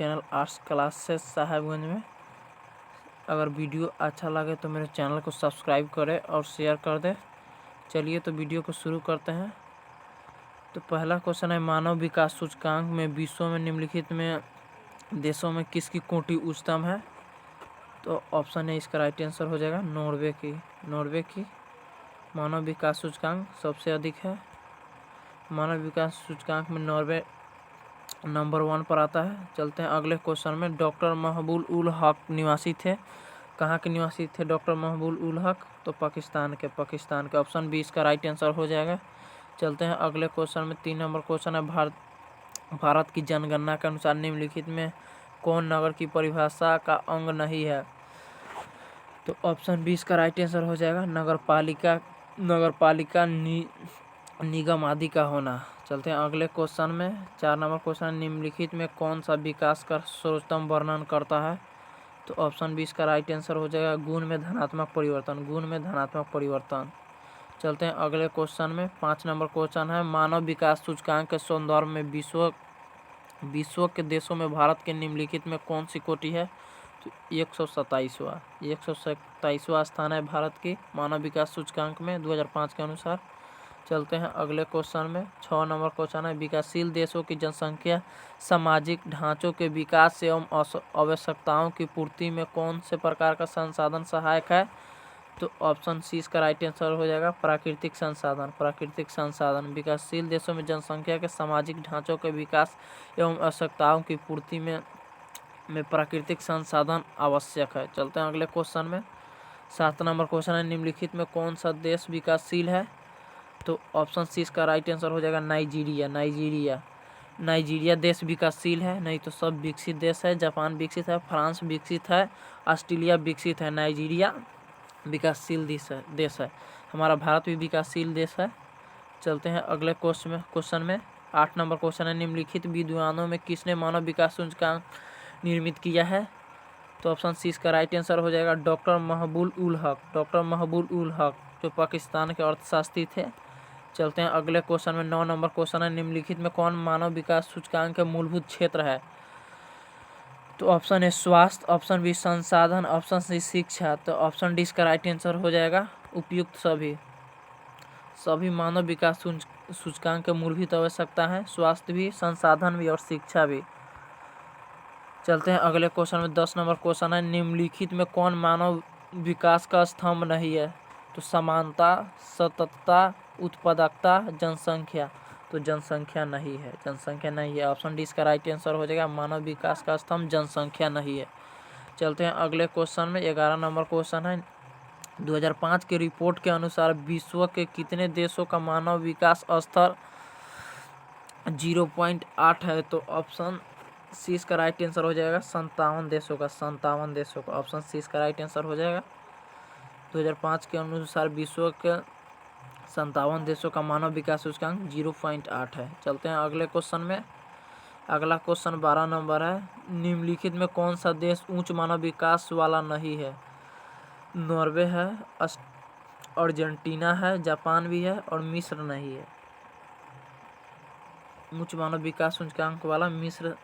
Channel arts classes Sahebganj में। अगर video अच्छा लगे तो मेरे चैनल को सब्सक्राइब करें और शेयर कर दें। चलिए तो वीडियो को शुरू करते हैं। तो पहला क्वेश्चन है, मानव विकास सूचकांक में विश्व में निम्नलिखित में देशों में किसकी कोटि उच्चतम है? तो ऑप्शन है इसका राइट आंसर हो जाएगा नॉर्वे की मानव विकास सूचकांक सबसे अधिक है। मानव विकास सूचकांक में नॉर्वे नंबर 1 पर आता है। चलते हैं अगले क्वेश्चन में। डॉक्टर महबूब उल हक निवासी थे, कहाँ के निवासी थे डॉक्टर महबूब उल हक? तो पाकिस्तान के ऑप्शन बी इसका राइट आंसर हो जाएगा। चलते हैं अगले क्वेश्चन में। 3 नंबर क्वेश्चन है, भारत की जनगणना के अनुसार निम्नलिखित में कौन नगर की परिभाषा का अंग नहीं है? तो ऑप्शन बी इसका राइट आंसर हो जाएगा नगरपालिका निगम आदि का होना। चलते हैं अगले क्वेश्चन में। 4 नंबर क्वेश्चन, निम्नलिखित में कौन सा विकास का सर्वोत्तम वर्णन करता है? तो ऑप्शन बी इसका राइट आंसर हो जाएगा गुण में धनात्मक परिवर्तन। चलते हैं अगले क्वेश्चन में। 5 नंबर क्वेश्चन है, मानव विकास सूचकांक के संदर्भ में विश्व के देशों में भारत के निम्नलिखित में कौन सी कोटि है? तो 127वां स्थान है भारत की मानव विकास सूचकांक में 2005 के अनुसार। चलते हैं अगले क्वेश्चन में। 6 नंबर क्वेश्चन है, विकासशील देशों की जनसंख्या सामाजिक ढांचों के विकास एवं आवश्यकताओं की पूर्ति में कौन से प्रकार का संसाधन सहायक है? तो ऑप्शन सी इसका राइट आंसर हो जाएगा प्राकृतिक संसाधन। विकासशील देशों में जनसंख्या के सामाजिक ढांचों के विकास एवं आवश्यकताओं की पूर्ति में प्राकृतिक संसाधन आवश्यक है। चलते हैं अगले क्वेश्चन में। 7 नंबर क्वेश्चन है, निम्नलिखित में कौन सा देश विकासशील है? तो ऑप्शन सी इसका राइट आंसर हो जाएगा नाइजीरिया देश विकासशील है। नहीं तो सब विकसित देश है। जापान विकसित है, फ्रांस विकसित है, ऑस्ट्रेलिया विकसित है, नाइजीरिया विकासशील देश है। हमारा भारत भी विकासशील देश है। चलते हैं अगले क्वेश्चन में। 8 नंबर क्वेश्चन है, निम्नलिखित विद्वानों में किसने मानव विकास सूचकांक निर्मित किया है? तो ऑप्शन सी इसका राइट आंसर हो जाएगा डॉक्टर महबूब उल हक जो पाकिस्तान के अर्थशास्त्री थे। चलते हैं अगले क्वेश्चन में। 9 नंबर क्वेश्चन है, निम्नलिखित में कौन मानव विकास सूचकांक के मूलभूत क्षेत्र है? तो ऑप्शन है स्वास्थ्य, ऑप्शन बी संसाधन, ऑप्शन सी शिक्षा। तो ऑप्शन डी इसका राइट आंसर हो जाएगा उपयुक्त सभी मानव विकास सूचकांक के मूलभूत आवश्यकता है, स्वास्थ्य भी, संसाधन भी और शिक्षा भी। चलते हैं अगले क्वेश्चन में। 10 नंबर क्वेश्चन है, निम्नलिखित में कौन मानव विकास का स्तंभ नहीं है? तो समानता, सततता, उत्पादकता, जनसंख्या। तो जनसंख्या नहीं है। ऑप्शन डी इसका राइट आंसर हो जाएगा मानव विकास का स्तंभ जनसंख्या नहीं है। चलते हैं अगले क्वेश्चन में। 11 नंबर क्वेश्चन है, 2005 की रिपोर्ट के अनुसार विश्व के कितने देशों का मानव विकास स्तर 0.8 है? तो ऑप्शन सी इसका राइट आंसर हो जाएगा 57 देशों का। ऑप्शन सी इसका राइट आंसर हो जाएगा। 2005 के अनुसार विश्व के 57 देशों का मानव विकास सूचकांक 0.8 है। चलते हैं अगले क्वेश्चन में। अगला क्वेश्चन 12 नंबर है, निम्नलिखित में कौन सा देश उच्च मानव विकास वाला नहीं है? नॉर्वे है, अर्जेंटीना है, जापान भी है और मिस्र नहीं है। उच्च मानव विकास सूचकांक वाला मिस्र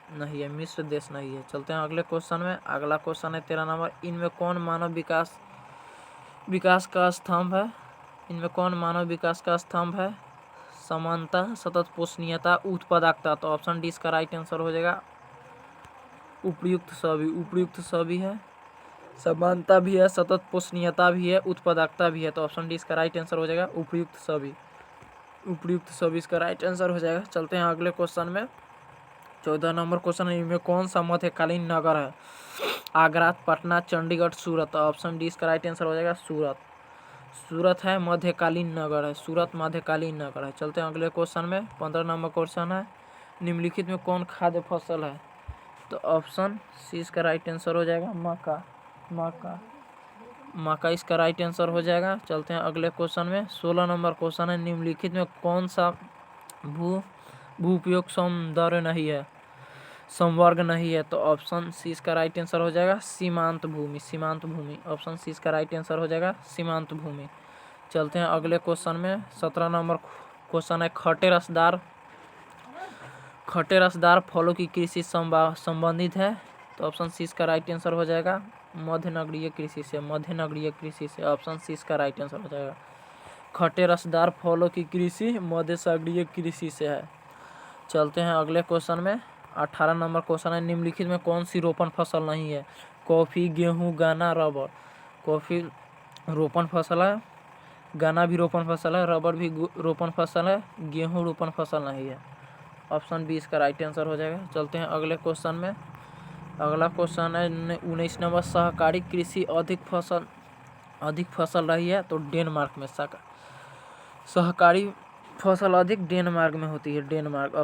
देश नहीं है। चलते हैं अगले क्वेश्चन में। अगला क्वेश्चन है 13 नंबर, इनमें कौन मानव विकास का स्तंभ है? समानता, सतत पोषणीयता, उत्पादकता। तो ऑप्शन डी इसका राइट आंसर हो जाएगा उपयुक्त सभी है, समानता भी है, सतत पोषणीयता भी है, उत्पादकता भी है। तो ऑप्शन डी इसका राइट आंसर हो जाएगा उपयुक्त सभी इसका राइट आंसर हो जाएगा। चलते हैं अगले क्वेश्चन में। 14 नंबर क्वेश्चन है, इनमें कौन सा मध्यकालीन नगर है? आगरा, पटना, चंडीगढ़, सूरत। ऑप्शन डी इसका राइट आंसर हो जाएगा सूरत है मध्यकालीन नगर है। चलते हैं अगले क्वेश्चन में। 15 नंबर क्वेश्चन है, निम्नलिखित में कौन खाद्य फसल है? तो ऑप्शन सी इसका राइट आंसर हो जाएगा मक्का इसका राइट आंसर हो जाएगा। चलते हैं अगले क्वेश्चन में। 16 नंबर क्वेश्चन है, निम्नलिखित में कौन सा भू उपयोग संवर्ग नहीं है? तो ऑप्शन सी इसका राइट आंसर हो जाएगा सीमांत भूमि। ऑप्शन सी इसका राइट आंसर हो जाएगा सीमांत भूमि। चलते हैं अगले क्वेश्चन में। 17 नंबर क्वेश्चन है, खट्टे रसदार खट्टे रसदार फलों की कृषि संबंधित है, तो ऑप्शन सी इसका राइट आंसर हो जाएगा। मध्य नगरीय कृषि से, मध्य नगरीय कृषि से, ऑप्शन सी इसका राइट आंसर हो जाएगा। खट्टे रसदार फलों की कृषि मध्य सागरीय कृषि से है। चलते हैं अगले क्वेश्चन में। 18 नंबर क्वेश्चन है, निम्नलिखित में कौन सी रोपण फसल नहीं है? कॉफ़ी, गेहूँ, गन्ना, रबर। कॉफ़ी रोपण फसल है, गन्ना भी रोपण फसल है, रबर भी रोपण फसल है, गेहूँ रोपण फसल नहीं है। ऑप्शन बी इसका राइट आंसर हो जाएगा। चलते हैं अगले क्वेश्चन में। अगला क्वेश्चन है 19 नंबर, सहकारी कृषि अधिक फसल रही है, तो डेनमार्क में सहकारी फसल अधिक डेनमार्क में होती है, डेनमार्क।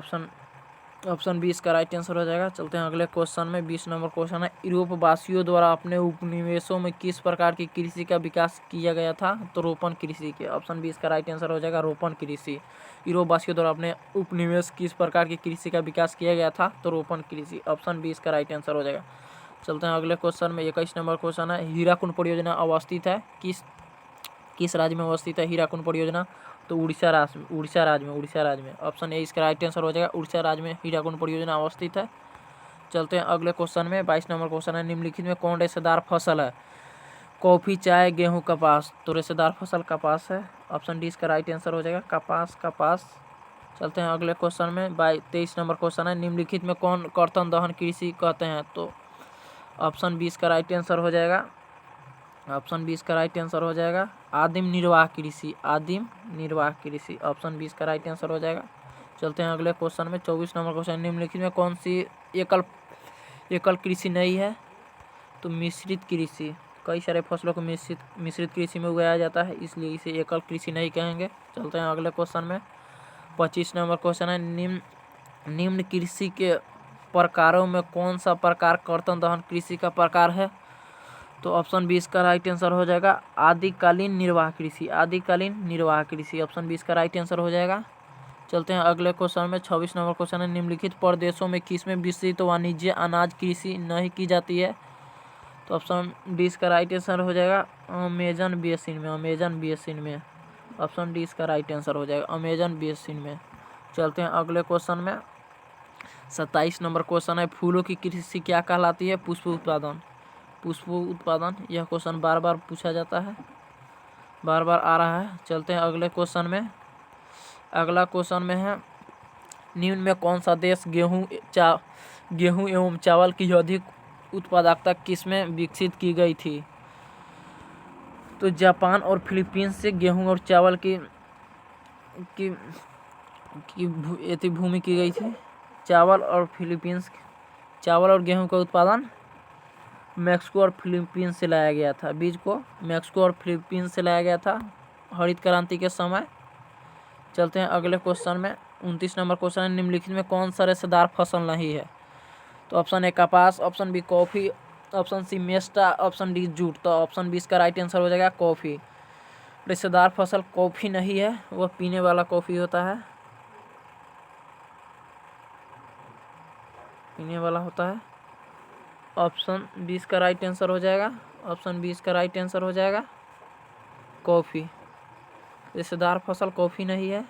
ऑप्शन बी इसका राइट आंसर हो जाएगा। चलते हैं अगले क्वेश्चन में। 20 नंबर क्वेश्चन है, यूरोपवासियों द्वारा अपने उपनिवेशों में किस प्रकार की कृषि का विकास किया गया था? तो रोपण कृषि के। ऑप्शन बी इसका राइट आंसर हो जाएगा, रोपण कृषि। यूरोपवासियों द्वारा अपने उपनिवेश किस प्रकार की कृषि का विकास किया गया था? तो रोपण कृषि। ऑप्शन बी इसका राइट आंसर हो जाएगा। चलते हैं अगले क्वेश्चन में। 21 नंबर क्वेश्चन है, हीराकुंड परियोजना अवस्थित है किस राज्य में अवस्थित है हीराकुंड परियोजना? तो उड़ीसा राज्य में। ऑप्शन ए इसका राइट आंसर हो जाएगा, उड़ीसा राज्य में हीराकुंड परियोजना अवस्थित है। चलते हैं अगले क्वेश्चन में। 22 नंबर क्वेश्चन है, निम्नलिखित में कौन रेशेदार फसल है? कॉफी, चाय, गेहूं, कपास। तो रेशेदार फसल कपास है। ऑप्शन डी इसका राइट आंसर हो जाएगा, कपास। चलते हैं अगले क्वेश्चन में। 23 नंबर क्वेश्चन है, निम्नलिखित में कौन कर्तन दहन कृषि कहते हैं? तो ऑप्शन बी इसका राइट आंसर हो जाएगा, आदिम निर्वाह कृषि, ऑप्शन बी इसका राइट आंसर हो जाएगा। चलते हैं अगले क्वेश्चन में। 24 नंबर क्वेश्चन, निम्नलिखित में कौन सी एकल कृषि नहीं है? तो मिश्रित कृषि। कई सारे फसलों को मिश्रित कृषि में उगाया जाता है, इसलिए इसे एकल कृषि नहीं कहेंगे। चलते हैं अगले क्वेश्चन में। 25 नंबर क्वेश्चन है, निम्न कृषि के प्रकारों में कौन सा प्रकार कर्तन दहन कृषि का प्रकार है? तो ऑप्शन बी इसका राइट आंसर हो जाएगा, आदिकालीन निर्वाह कृषि। ऑप्शन बी इसका राइट आंसर हो जाएगा। चलते हैं अगले क्वेश्चन में। 26 नंबर क्वेश्चन है, निम्नलिखित प्रदेशों में किसमें विस्तृत वाणिज्य अनाज कृषि नहीं की जाती है? तो ऑप्शन डी इसका राइट आंसर हो जाएगा, अमेजन बेसिन में। ऑप्शन डी इसका राइट आंसर हो जाएगा, अमेजन बेसिन में। चलते हैं अगले क्वेश्चन में। 27 नंबर क्वेश्चन है, फूलों की कृषि क्या कहलाती है? पुष्प उत्पादन। यह क्वेश्चन बार बार पूछा जाता है, बार बार आ रहा है। चलते हैं अगले क्वेश्चन में। अगला क्वेश्चन में है, निम्न में कौन सा देश गेहूं एवं चावल की अधिक उत्पादकता किसमें विकसित की गई थी? तो जापान और फिलीपींस से गेहूं और चावल की भूमि की गई थी। चावल और गेहूं का उत्पादन मैक्सिको और फिलीपींस से लाया गया था। बीज को मैक्सिको और फिलीपींस से लाया गया था हरित क्रांति के समय। चलते हैं अगले क्वेश्चन में। 29 नंबर क्वेश्चन है, निम्नलिखित में कौन सा रेशेदार फसल नहीं है? तो ऑप्शन ए कपास, option B coffee, option C मेस्टा, ऑप्शन डी जूट। तो ऑप्शन बी इसका राइट आंसर हो जाएगा, कॉफ़ी। रेशेदार फसल कॉफ़ी नहीं है, वह पीने वाला कॉफ़ी होता है, ऑप्शन बी इसका राइट आंसर हो जाएगा, कॉफ़ी। रेशेदार फसल कॉफ़ी नहीं है।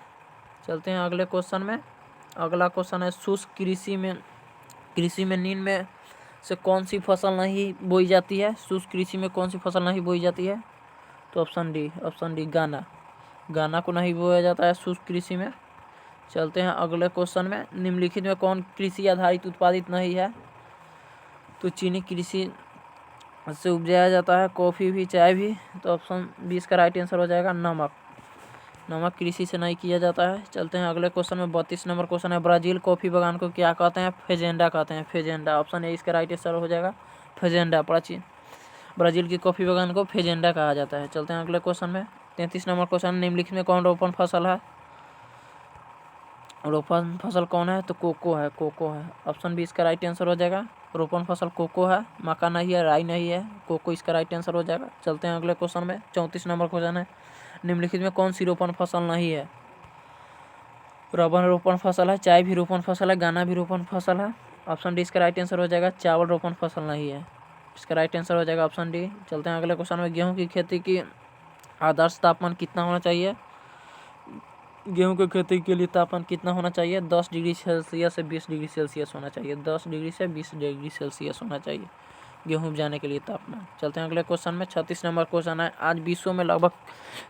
चलते हैं अगले क्वेश्चन में। अगला क्वेश्चन है, शुष्क कृषि में निम्न में से कौन सी फसल नहीं बोई जाती है? शुष्क कृषि में कौन सी फसल नहीं बोई जाती है? तो ऑप्शन डी गन्ना को नहीं बोया जाता है शुष्क कृषि में। चलते हैं अगले क्वेश्चन में। निम्नलिखित में कौन कृषि आधारित उत्पादित नहीं है? तो चीनी कृषि से उपजाया जाता है, कॉफ़ी भी, चाय भी। तो ऑप्शन बी इसका राइट आंसर हो जाएगा, नमक कृषि से नहीं किया जाता है। चलते हैं अगले क्वेश्चन में। 32 नंबर क्वेश्चन है, ब्राज़ील कॉफ़ी बागान को क्या कहते हैं? फेजेंडा कहते हैं, फेजेंडा। ऑप्शन ए इसका राइट आंसर हो जाएगा, फेजेंडा। प्राचीन ब्राज़ील की कॉफ़ी बागान को फेजेंडा कहा जाता है। चलते हैं अगले क्वेश्चन में। 33 नंबर क्वेश्चन, निम्नलिखित में कौन रोपण फसल है? रोपण फसल कौन है? तो कोको है। ऑप्शन बी इसका राइट आंसर हो जाएगा, रोपण फसल कोको है, मक्का नहीं है, राई नहीं है, कोको इसका राइट आंसर हो जाएगा। चलते हैं अगले क्वेश्चन में। 34 नंबर क्वेश्चन है, निम्नलिखित में कौन सी रोपण फसल नहीं है? रबर रोपण फसल है, चाय भी रोपण फसल है, गन्ना भी रोपण फसल है। ऑप्शन डी इसका राइट आंसर हो जाएगा, चावल रोपण फसल नहीं है, इसका राइट आंसर हो जाएगा ऑप्शन डी। चलते हैं अगले क्वेश्चन में। गेहूं की खेती की आदर्श तापमान कितना होना चाहिए? गेहूं की खेती के लिए तापमान कितना होना चाहिए? 10 डिग्री सेल्सियस से 20 डिग्री सेल्सियस होना चाहिए। 10 डिग्री से 20 डिग्री सेल्सियस होना चाहिए गेहूं उपजाने के लिए तापमान। चलते हैं अगले क्वेश्चन में। 36 नंबर क्वेश्चन है, आज विश्व में लगभग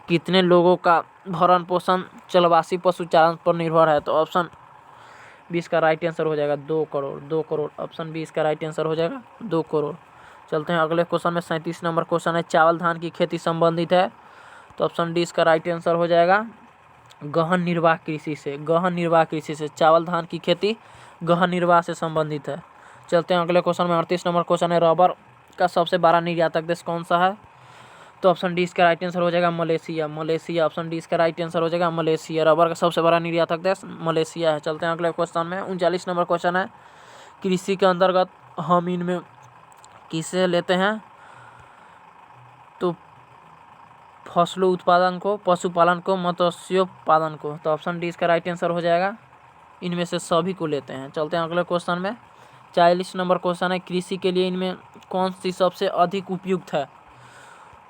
कितने लोगों का भरण पोषण चलवासी पशुचारण पर निर्भर है? तो ऑप्शन 20 का राइट आंसर हो जाएगा 2 करोड़। 2 करोड़ ऑप्शन 20 का राइट आंसर हो जाएगा 2 करोड़। चलते हैं अगले क्वेश्चन में। 37 नंबर क्वेश्चन है, चावल धान की खेती संबंधित है? तो ऑप्शन 20 का राइट आंसर हो जाएगा गहन निर्वाह कृषि से। गहन निर्वाह कृषि से चावल धान की खेती गहन निर्वाह से संबंधित है। चलते हैं अगले क्वेश्चन में। 38 नंबर क्वेश्चन है, रबर का सबसे बड़ा निर्यातक देश कौन सा है? तो ऑप्शन 20 का राइट आंसर हो जाएगा मलेशिया। मलेशिया ऑप्शन 20 का राइट आंसर हो जाएगा मलेशिया। रबर का सबसे बड़ा निर्यातक देश मलेशिया है। चलते हैं अगले क्वेश्चन में। 39 नंबर क्वेश्चन है, कृषि के अंतर्गत हम इनमें किसे लेते हैं? तो फसलों उत्पादन को, पशुपालन को, मत्स्योत्पादन को। तो ऑप्शन 20 का राइट आंसर हो जाएगा इनमें से सभी को लेते हैं। चलते हैं अगले क्वेश्चन में। 40 नंबर क्वेश्चन है, कृषि के लिए इनमें कौन सी सबसे अधिक उपयुक्त है?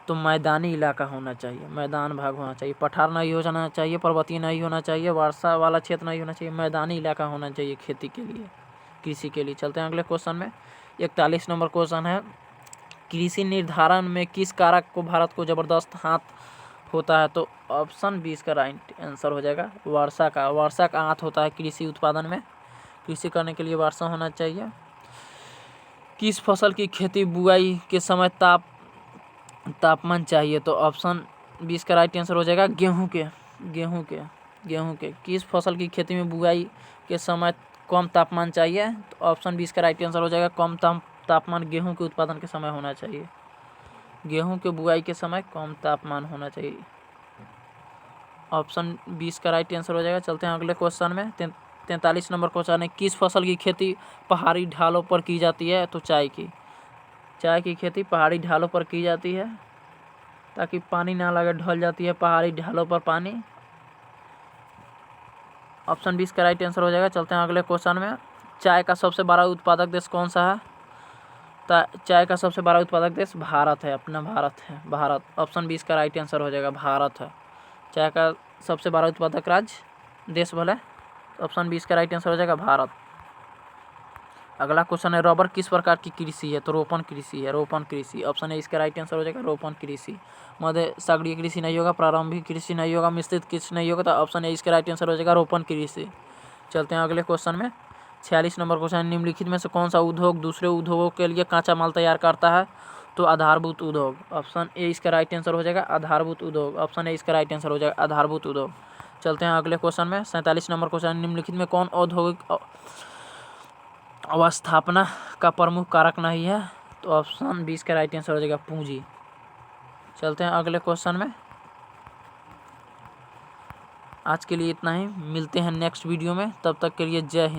तो मैदानी इलाका होना चाहिए, मैदान भाग होना चाहिए, पठार नहीं होना चाहिए, पर्वतीय नहीं होना चाहिए, वर्षा वाला क्षेत्र नहीं होना चाहिए, मैदानी इलाका होना चाहिए खेती के लिए, कृषि के लिए। चलते हैं अगले क्वेश्चन में। 41 नंबर क्वेश्चन है, कृषि निर्धारण में किस कारक को भारत को जबरदस्त हाथ होता है? तो ऑप्शन 20 का राइट आंसर हो जाएगा वर्षा का। वर्षा का हाथ होता है कृषि उत्पादन में। कृषि करने के लिए वर्षा होना चाहिए। किस फसल की खेती बुआई के समय तापमान चाहिए? तो ऑप्शन 20 का राइट आंसर हो जाएगा गेहूं के। किस फसल की खेती में बुआई के समय कम तापमान चाहिए? तो ऑप्शन 20 का राइट आंसर हो जाएगा कम तापमान गेहूं के उत्पादन के समय होना चाहिए। गेहूं के बुआई के समय कम तापमान होना चाहिए। ऑप्शन 20 का राइट आंसर हो जाएगा। चलते हैं अगले क्वेश्चन में। 43 नंबर क्वेश्चन है, किस फसल की खेती पहाड़ी ढालों पर की जाती है? तो चाय की खेती पहाड़ी ढालों पर की जाती है ताकि पानी ना लगे, ढल जाती है पहाड़ी ढालों पर पानी। ऑप्शन 20 का राइट आंसर हो जाएगा। चलते हैं अगले क्वेश्चन में। चाय का सबसे बड़ा उत्पादक देश कौन सा है? चाय का सबसे बड़ा उत्पादक देश भारत है, अपना भारत है, भारत। ऑप्शन 20 का राइट आंसर हो जाएगा भारत है चाय का सबसे बड़ा उत्पादक राज्य देश बोले। ऑप्शन 20 का राइट आंसर हो जाएगा भारत। अगला क्वेश्चन है, रबर किस प्रकार की कृषि है? तो रोपण कृषि है, रोपण कृषि। ऑप्शन है इसका राइट आंसर हो जाएगा रोपण कृषि। मध्य सागरीय कृषि नहीं होगा, प्रारंभिक कृषि नहीं होगा, मिश्रित कृषि नहीं होगा। तो ऑप्शन है इसका राइट आंसर हो जाएगा रोपण कृषि। चलते हैं अगले क्वेश्चन में। 46 नंबर क्वेश्चन, निम्नलिखित में से कौन सा उद्योग दूसरे उद्योगों के लिए कच्चा माल तैयार करता है? तो आधारभूत उद्योग। ऑप्शन ए इसका राइट आंसर हो जाएगा आधारभूत उद्योग। ऑप्शन ए इसका राइट आंसर हो जाएगा आधारभूत उद्योग। चलते हैं अगले क्वेश्चन में। 47 नंबर क्वेश्चन, निम्नलिखित में कौन औद्योगिक अवस्थापना का प्रमुख कारक नहीं है? तो ऑप्शन 20 का राइट आंसर हो जाएगा पूंजी। चलते हैं अगले क्वेश्चन में। आज के लिए इतना ही, मिलते हैं नेक्स्ट वीडियो में, तब तक के लिए जय हिंद।